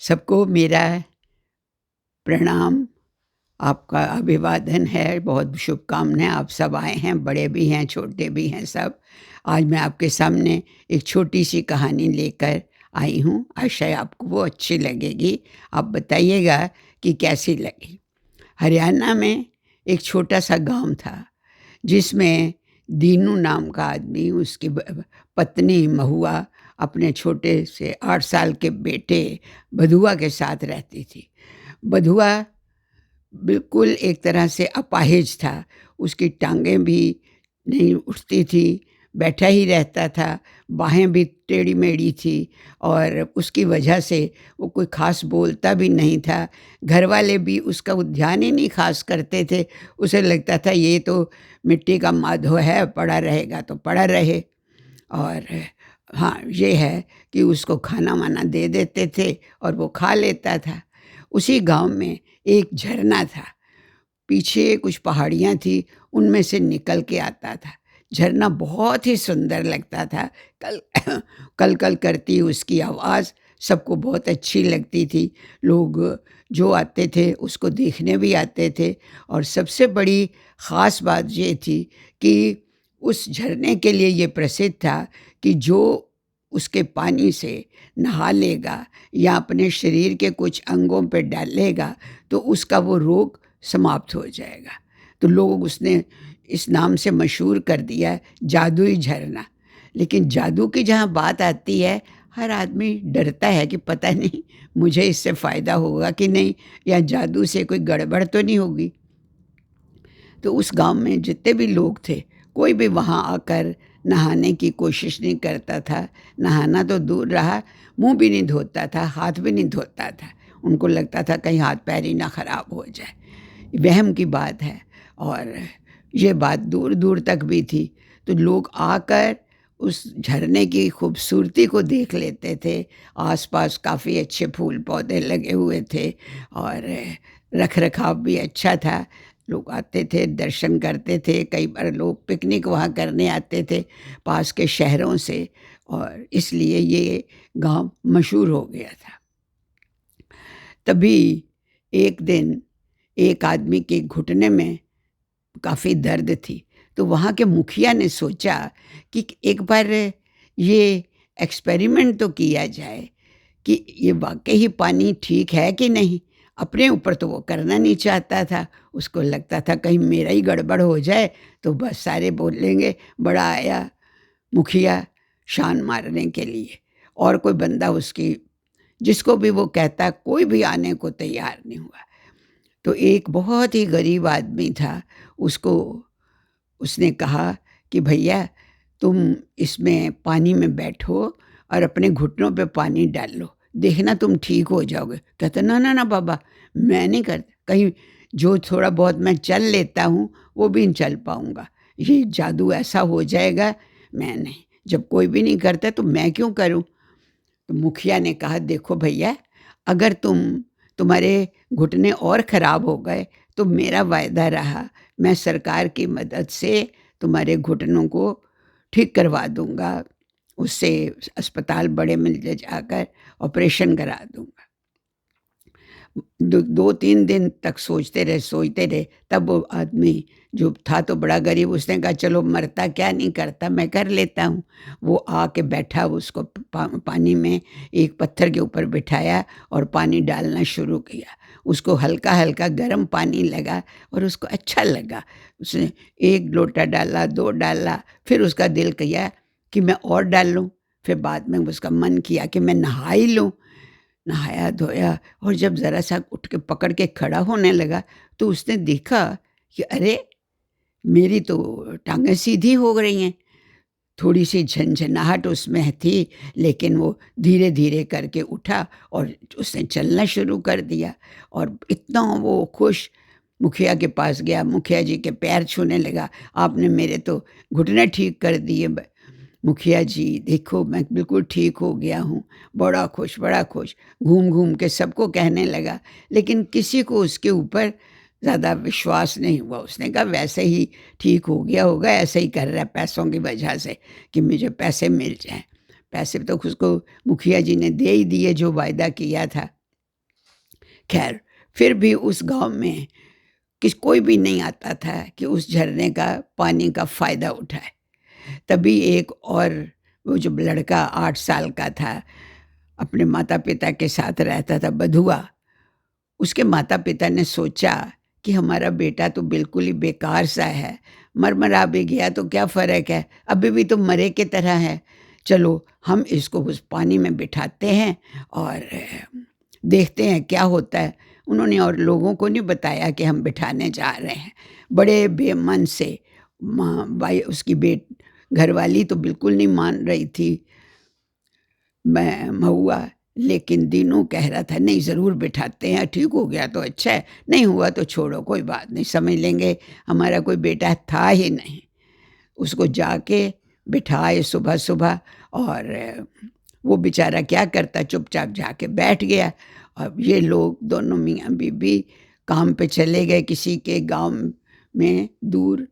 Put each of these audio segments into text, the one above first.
सबको मेरा प्रणाम, आपका अभिवादन है, बहुत शुभकामनाएँ। आप सब आए हैं, बड़े भी हैं, छोटे भी हैं सब। आज मैं आपके सामने एक छोटी-सी कहानी लेकर आई हूँ, आशा आपको वो अच्छी लगेगी। आप बताइएगा कि कैसी लगी। हरियाणा में एक छोटा-सा गाँव था, जिसमें दीनू नाम का आदमी, उसकी पत्नी महुआ, अपने छोटे से 8 साल के बेटे बधुआ के साथ रहती थी। बधुआ बिल्कुल एक तरह से अपाहिज था, उसकी टाँगें भी नहीं उठती थी, बैठा ही रहता था, बाहें भी टेढ़ी-मेढ़ी थी और उसकी वजह से वो कोई ख़ास बोलता भी नहीं था। घरवाले भी उसका ध्यान ही नहीं ख़ास करते थे, उसे लगता था ये तो मिट्टी का माधो है, पड़ा रहेगा तो पड़ा रहे। और हाँ, ये है कि उसको खाना-वाना दे देते थे और वो खा लेता था। उसी गाँव में एक झरना था, पीछे कुछ पहाड़ियाँ थी, उनमें से निकल के आता था। झरना बहुत ही सुंदर लगता था, कल कल-कल करती उसकी आवाज़ सबको बहुत अच्छी लगती थी। लोग जो आते थे उसको देखने भी आते थे और सबसे बड़ी ख़ास बात ये थी कि उस झरने के लिए ये प्रसिद्ध था कि जो उसके पानी से नहा लेगा या अपने शरीर के कुछ अंगों पे डालेगा तो उसका वो रोग समाप्त हो जाएगा। तो लोग उसने इस नाम से मशहूर कर दिया है, जादुई झरना। लेकिन जादू की जहाँ बात आती है, हर आदमी डरता है कि पता नहीं मुझे इससे फ़ायदा होगा कि नहीं, या जादू से कोई गड़बड़ तो नहीं होगी। तो उस गाँव में जितने भी लोग थे, कोई भी वहाँ आकर नहाने की कोशिश नहीं करता था। नहाना तो दूर रहा, मुँह भी नहीं धोता था, हाथ भी नहीं धोता था। उनको लगता था कहीं हाथ-पैर ही ना खराब हो जाए। वहम की बात है और ये बात दूर-दूर तक भी थी। तो लोग आकर उस झरने की खूबसूरती को देख लेते थे। आस-पास काफ़ी अच्छे फूल-पौधे लगे हुए थे और रख-रखाव भी अच्छा था। लोग आते थे, दर्शन करते थे, कई बार लोग पिकनिक वहाँ करने आते थे पास के शहरों से और इसलिए ये गाँव मशहूर हो गया था। तभी एक दिन एक आदमी के घुटने में काफ़ी दर्द थी, तो वहाँ के मुखिया ने सोचा कि एक बार ये एक्सपेरिमेंट तो किया जाए कि ये वाक़ई ही पानी ठीक है कि नहीं? अपने ऊपर तो वो करना नहीं चाहता था, उसको लगता था कहीं मेरा ही गड़बड़ हो जाए तो बस सारे बोलेंगे बड़ा आया मुखिया शान मारने के लिए, और कोई बंदा उसकी जिसको भी वो कहता कोई भी आने को तैयार नहीं हुआ। तो एक बहुत ही गरीब आदमी था, उसको उसने कहा कि भैया तुम इसमें पानी में बैठो और अपने घुटनों पे पानी डाल लो, देखना तुम ठीक हो जाओगे। कहता ना ना ना बाबा, मैं नहीं करता, कहीं जो थोड़ा बहुत मैं चल लेता हूँ वो भी नहीं चल पाऊँगा, ये जादू ऐसा हो जाएगा, मैं नहीं, जब कोई भी नहीं करता तो मैं क्यों करूँ। तो मुखिया ने कहा देखो भैया, अगर तुम्हारे घुटने और ख़राब हो गए तो मेरा वायदा रहा, मैं सरकार की मदद से तुम्हारे घुटनों को ठीक करवा दूँगा, उससे अस्पताल बड़े में ले जाकर ऑपरेशन करा दूँगा। 2-3 दिन तक सोचते रहे, तब वो आदमी जो था तो बड़ा गरीब, उसने कहा चलो मरता क्या नहीं करता, मैं कर लेता हूँ। वो आके बैठा, उसको पानी में एक पत्थर के ऊपर बिठाया और पानी डालना शुरू किया। उसको हल्का-हल्का गर्म पानी लगा और उसको अच्छा लगा। उसने 1 लोटा डाला, 2 डाला, फिर उसका दिल किया कि मैं और डाल लूँ। फिर बाद में उसका मन किया कि मैं नहा ही लूँ। नहाया-धोया और जब ज़रा-सा उठ के पकड़ के खड़ा होने लगा, तो उसने देखा कि अरे! मेरी तो टाँगें सीधी हो रही हैं। थोड़ी-सी झनझनाहट उसमें थी, लेकिन वो धीरे-धीरे करके उठा और उसने चलना शुरू कर दिया और इतना वो खुश, मुखिया के पास गया, मुखिया जी के पैर छूने लगा, आपने मेरे तो घुटने ठीक कर दिए। मुखिया जी देखो मैं बिल्कुल ठीक हो गया हूँ, बड़ा खुश, घूम-घूम के सबको कहने लगा, लेकिन किसी को उसके ऊपर ज़्यादा विश्वास नहीं हुआ। उसने कहा वैसे ही ठीक हो गया होगा, ऐसे ही कर रहा है पैसों की वजह से कि मुझे पैसे मिल जाएँ। पैसे तो उसको मुखिया जी ने दे ही दिए जो वायदा किया था। खैर, फिर भी उस गाँव में कोई भी नहीं आता था कि उस झरने का पानी का फ़ायदा उठाए। तभी एक और वो जो लड़का 8 साल का था, अपने माता-पिता के साथ रहता था, बधुआ, उसके माता-पिता ने सोचा कि हमारा बेटा तो बिल्कुल ही बेकार सा है, मर-मरा भी गया तो क्या फ़र्क है, अभी भी तो मरे की तरह है। चलो हम इसको उस पानी में बिठाते हैं और देखते हैं क्या होता है। उन्होंने और लोगों को नहीं बताया कि हम बिठाने जा रहे हैं। बड़े बेमन से माँ भाई उसकी घरवाली तो बिल्कुल नहीं मान रही थी। मैं महुआ, लेकिन दीनू कह रहा था नहीं ज़रूर बिठाते हैं, ठीक हो गया तो अच्छा है, नहीं हुआ तो छोड़ो कोई बात नहीं, समझ लेंगे, हमारा कोई बेटा था ही नहीं। उसको जाके बिठाए सुबह-सुबह और वो बेचारा क्या करता, चुपचाप जाके बैठ गया। अब ये लोग दोनों मियाँ-बीबी काम पे चले गए किसी के गाँव में दूर,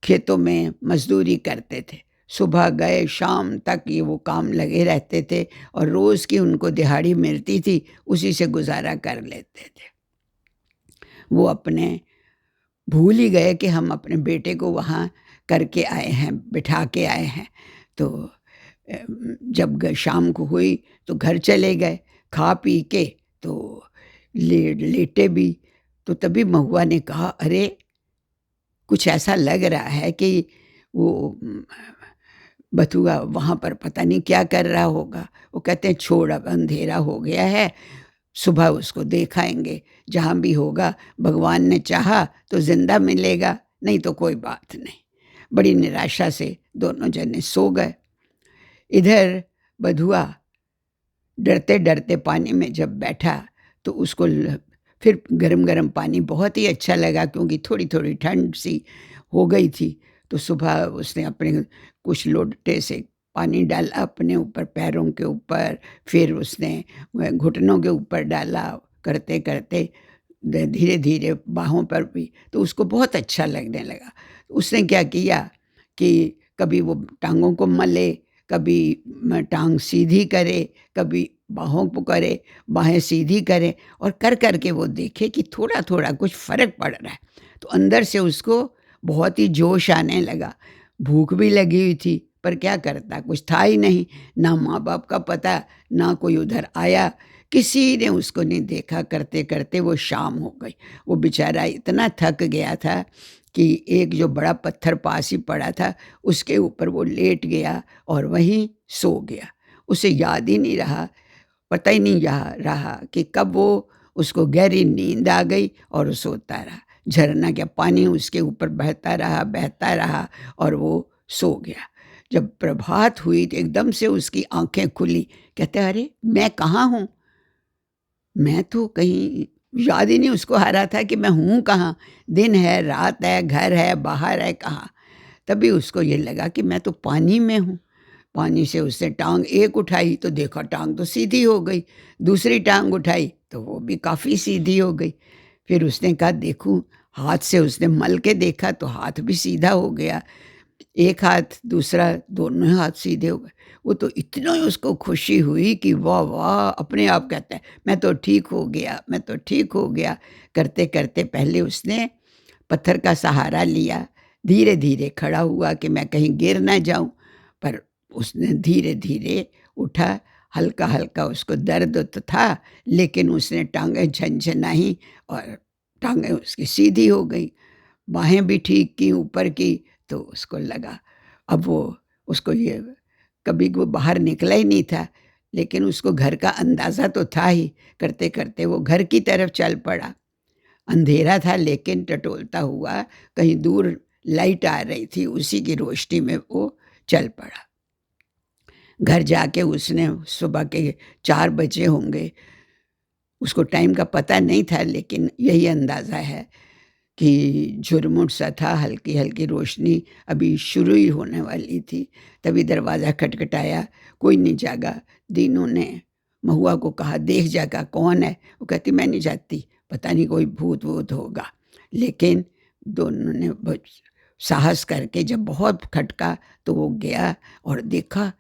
खेतों में मज़दूरी करते थे। सुबह गए, शाम तक ये वो काम लगे रहते थे और रोज़ की उनको दिहाड़ी मिलती थी, उसी से गुज़ारा कर लेते थे। वो अपने भूल ही गए कि हम अपने बेटे को वहाँ करके आए हैं, बिठा के आए हैं। तो जब शाम को हुई तो घर चले गए, खा पी के तो लेटे भी। तो तभी महुआ ने कहा, अरे! कुछ ऐसा लग रहा है कि वो बथुआ वहाँ पर पता नहीं क्या कर रहा होगा। वो कहते हैं छोड़ अब अंधेरा हो गया है, सुबह उसको देख आएँगे, जहाँ भी होगा भगवान ने चाहा तो ज़िंदा मिलेगा, नहीं तो कोई बात नहीं। बड़ी निराशा से दोनों जने सो गए। इधर बधुआ डरते-डरते पानी में जब बैठा तो उसको फिर गरम-गरम पानी बहुत ही अच्छा लगा क्योंकि थोड़ी-थोड़ी ठंड सी हो गई थी। तो सुबह उसने अपने कुछ लोटे से पानी डाला अपने ऊपर, पैरों के ऊपर, फिर उसने घुटनों के ऊपर डाला, करते-करते धीरे-धीरे बाहों पर भी, तो उसको बहुत अच्छा लगने लगा। उसने क्या किया कि कभी वो टाँगों को मले, कभी टाँग सीधी करे, कभी बाहों को करे, बाहें सीधी करे और कर के वो देखे कि थोड़ा-थोड़ा कुछ फ़र्क पड़ रहा है। तो अंदर से उसको बहुत ही जोश आने लगा। भूख भी लगी हुई थी, पर क्या करता, कुछ था ही नहीं, ना माँ-बाप का पता, ना कोई उधर आया, किसी ने उसको नहीं देखा। करते-करते वो शाम हो गई। वो बेचारा इतना थक गया था कि एक जो बड़ा पत्थर पास ही पड़ा था, उसके ऊपर वो लेट गया और वहीं सो गया। उसे याद ही नहीं रहा, पता ही नहीं रहा कि कब वो उसको गहरी नींद आ गई और वो सोता रहा। झरना का पानी उसके ऊपर बहता रहा और वो सो गया। जब प्रभात हुई तो एकदम से उसकी आँखें खुली। कहता है, अरे! मैं कहाँ हूँ? मैं तो कहीं, याद ही नहीं उसको आ रहा था कि मैं हूँ कहाँ? दिन है, रात है, घर है, बाहर है, कहाँ? तभी उसको ये लगा कि मैं तो पानी में हूँ। पानी से उसने टाँग एक उठाई तो देखा टाँग तो सीधी हो गई, दूसरी टाँग उठाई तो वो भी काफ़ी सीधी हो गई। फिर उसने कहा देखूँ, हाथ से उसने मल के देखा तो हाथ भी सीधा हो गया। एक हाथ, दूसरा, दोनों हाथ सीधे हो गए। वो तो इतना ही उसको खुशी हुई कि वाह, वाह! अपने आप कहता है, मैं तो ठीक हो गया, मैं तो ठीक हो गया। करते-करते पहले उसने पत्थर का सहारा लिया, धीरे-धीरे खड़ा हुआ कि मैं कहीं गिर ना जाऊँ, पर उसने धीरे-धीरे उठा, हल्का-हल्का उसको दर्द तो था, लेकिन उसने टाँगें झनझनाई और टाँगें उसकी सीधी हो गई। बाहें भी ठीक की ऊपर की, तो उसको लगा, अब वो उसको ये कभी वो बाहर निकला ही नहीं था, लेकिन उसको घर का अंदाज़ा तो था ही। करते-करते वो घर की तरफ चल पड़ा। अंधेरा था लेकिन टटोलता हुआ कहीं दूर लाइट आ रही थी, उसी की रोशनी में वो चल पड़ा। घर जाके उसने सुबह के 4 बजे होंगे, उसको टाइम का पता नहीं था लेकिन यही अंदाज़ा है कि झुरमुट सा था, हल्की-हल्की रोशनी अभी शुरू ही होने वाली थी। तभी दरवाज़ा खटखटाया, कोई नहीं जागा। दीनू ने महुआ को कहा, "देख जागा कौन है?" वो कहती, "मैं नहीं जाती, पता नहीं कोई भूत-वूत होगा।" लेकिन दोनों ने साहस करके जब बहुत खटका तो वो गया और देखा,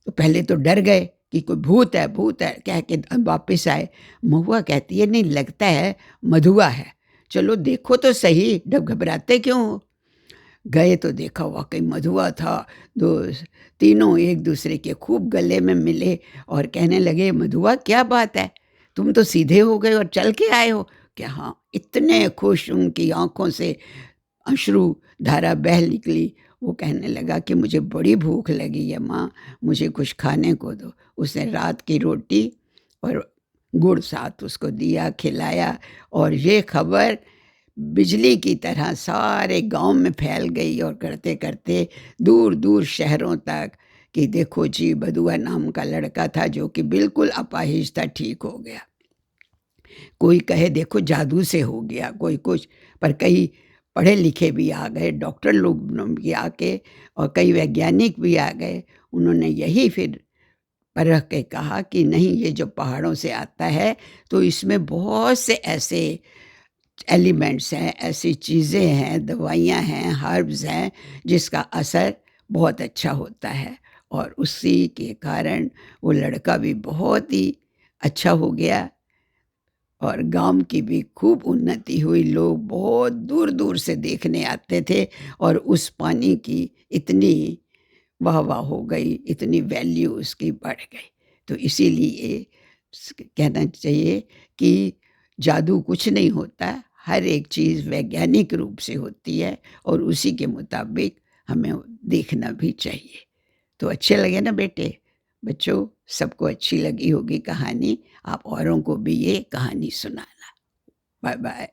तो पहले तो डर गए कि कोई भूत है कह के वापस आए। महुआ कहती है नहीं लगता है मधुआ है, चलो देखो तो सही, डब घबराते क्यों हो? गए तो देखा वाक़ई मधुआ था। दो तीनों एक दूसरे के खूब गले में मिले और कहने लगे, "मधुआ क्या बात है? तुम तो सीधे हो गए और चल के आए हो।" कि हाँ, इतने खुश उनकी आँखों से अश्रु धारा बह निकली। वो कहने लगा कि मुझे बड़ी भूख लगी है माँ, मुझे कुछ खाने को दो। उसने रात की रोटी और गुड़ साथ उसको दिया, खिलाया और ये खबर बिजली की तरह सारे गाँव में फैल गई और करते-करते दूर-दूर शहरों तक कि देखो जी बधुआ नाम का लड़का था जो कि बिल्कुल अपाहिज था, ठीक हो गया। कोई कहे देखो जादू से हो गया, कोई कुछ, पर कई पढ़े-लिखे भी आ गए, डॉक्टर लोग भी आके और कई वैज्ञानिक भी आ गए। उन्होंने यही फिर परख के कहा कि नहीं ये जो पहाड़ों से आता है, तो इसमें बहुत से ऐसे एलिमेंट्स हैं, ऐसी चीज़ें हैं, दवाइयाँ हैं, हर्ब्स हैं, जिसका असर बहुत अच्छा होता है और उसी के कारण वो लड़का भी बहुत ही अच्छा हो गया और गाँव की भी खूब उन्नति हुई। लोग बहुत दूर-दूर से देखने आते थे और उस पानी की इतनी वाह-वाह हो गई, इतनी वैल्यू उसकी बढ़ गई। तो इसीलिए कहना चाहिए कि जादू कुछ नहीं होता, हर एक चीज़ वैज्ञानिक रूप से होती है और उसी के मुताबिक हमें देखना भी चाहिए। तो अच्छे लगे ना बेटे? बच्चों सबको अच्छी लगी होगी कहानी, आप औरों को भी ये कहानी सुनाना। बाय-बाय।